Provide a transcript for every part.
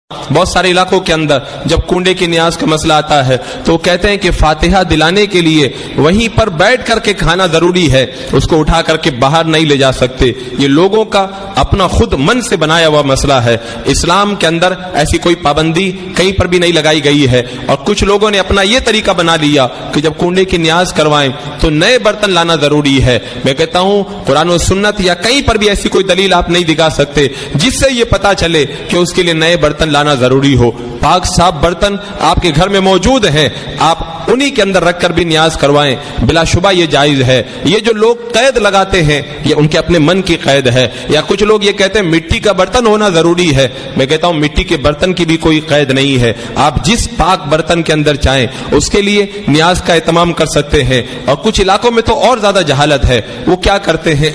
بہت سارے علاقوں کے اندر جب کنڈے کی نیاز کا مسئلہ آتا ہے تو وہ کہتے ہیں کہ فاتحہ دلانے کے لیے وہیں پر بیٹھ کر کے کھانا ضروری ہے، اس کو اٹھا کر کے باہر نہیں لے جا سکتے۔ یہ لوگوں کا اپنا خود من سے بنایا ہوا مسئلہ ہے۔ اسلام کے اندر ایسی کوئی پابندی کہیں پر بھی نہیں لگائی گئی ہے، اور کچھ لوگوں نے اپنا یہ طریقہ بنا لیا کہ جب کنڈے کی نیاز کروائیں تو نئے برتن لانا ضروری ہے۔ میں کہتا ہوں قرآن و سنت یا کہیں پر بھی ایسی کوئی دلیل آپ نہیں دکھا سکتے جس سے یہ پتا چلے کہ اس کے لیے نئے برتن لانا ضروری ہو۔ پاک صاف برتن آپ کے گھر میں موجود ہیں، آپ انہی کے اندر رکھ کر بھی نیاز کروائیں، بلا شبہ یہ جائز ہے۔ یہ جو لوگ قید لگاتے ہیں یہ ان کے اپنے من کی قید ہے، یا کچھ لوگ یہ کہتے ہیں مٹی کا برتن ہونا ضروری ہے۔ میں کہتا ہوں مٹی کے برتن کی بھی کوئی قید نہیں ہے، آپ جس پاک برتن کے اندر چاہیں اس کے لیے نیاز کا اہتمام کر سکتے ہیں۔ اور کچھ علاقوں میں تو اور زیادہ جہالت ہے، وہ کیا کرتے ہیں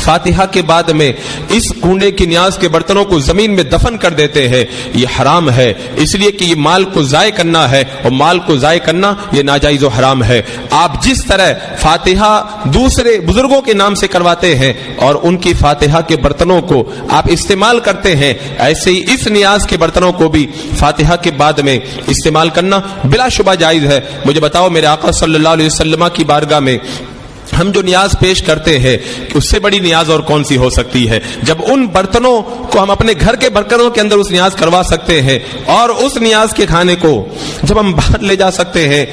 فاتحہ کے بعد میں اس کنڈے کی نیاز کے برتنوں کو زمین میں دفن کر دیتے ہیں۔ یہ حرام ہے، اس لیے کہ یہ مال کو ضائع کرنا ہے، اور مال کو ضائع کرنا یہ ناجائز و حرام ہے۔ آپ جس طرح فاتحہ دوسرے بزرگوں کے نام سے کرواتے ہیں اور ان کی فاتحہ کے برتنوں کو آپ استعمال کرتے ہیں، ایسے ہی اس نیاز کے برتنوں کو بھی فاتحہ کے بعد میں استعمال کرنا بلا شبہ جائز ہے۔ مجھے بتاؤ میرے آقا صلی اللہ علیہ وسلم کی بارگاہ میں ہم جو نیاز پیش کرتے ہیں اس سے بڑی نیاز اور کون سی ہو سکتی ہے؟ جب ان برتنوں کو ہم اپنے گھر کے برتنوں کے اندر اس نیاز کروا سکتے ہیں، اور اس نیاز کے کھانے کو جب ہم باہر لے جا سکتے ہیں،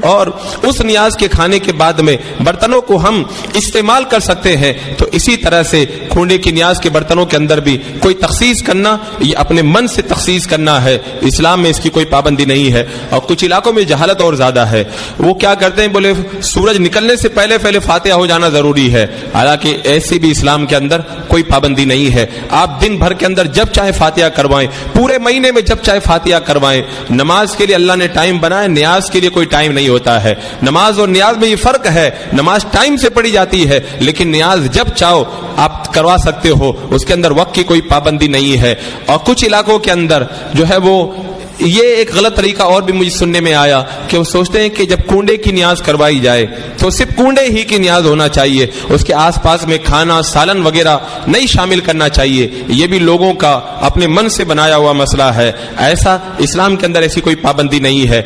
اور اس نیاز کے کھانے کے بعد میں برتنوں کو ہم استعمال کر سکتے ہیں، تو اسی طرح سے کنڈے کی نیاز کے برتنوں کے اندر بھی کوئی تخصیص کرنا یہ اپنے من سے تخصیص کرنا ہے۔ اسلام میں اس کی کوئی پابندی نہیں ہے۔ اور کچھ علاقوں میں جہالت اور زیادہ ہے، وہ کیا کرتے ہیں بولے سورج نکلنے سے پہلے فاتحہ ہو جانا ضروری ہے، حالانکہ ایسی بھی اسلام کے اندر کوئی پابندی نہیں ہے۔ آپ دن بھر کے اندر جب چاہے فاتحہ کروائیں، پورے مہینے میں جب چاہے فاتحہ کروائیں۔ نماز کے لیے اللہ نے ٹائم بنایا، نیاز کے لیے کوئی ٹائم نہیں ہوتا ہے۔ نماز اور نیاز میں یہ فرق ہے، نماز ٹائم سے پڑھی جاتی ہے لیکن نیاز جب چاہو آپ کروا سکتے ہو، اس کے اندر وقت کی کوئی پابندی نہیں ہے۔ اور کچھ علاقوں کے اندر جو ہے وہ یہ ایک غلط طریقہ اور بھی مجھے سننے میں آیا کہ وہ سوچتے ہیں کہ جب کنڈے کی نیاز کروائی جائے تو صرف کنڈے ہی کی نیاز ہونا چاہیے، اس کے آس پاس میں کھانا سالن وغیرہ نہیں شامل کرنا چاہیے۔ یہ بھی لوگوں کا اپنے من سے بنایا ہوا مسئلہ ہے، ایسا اسلام کے اندر ایسی کوئی پابندی نہیں ہے۔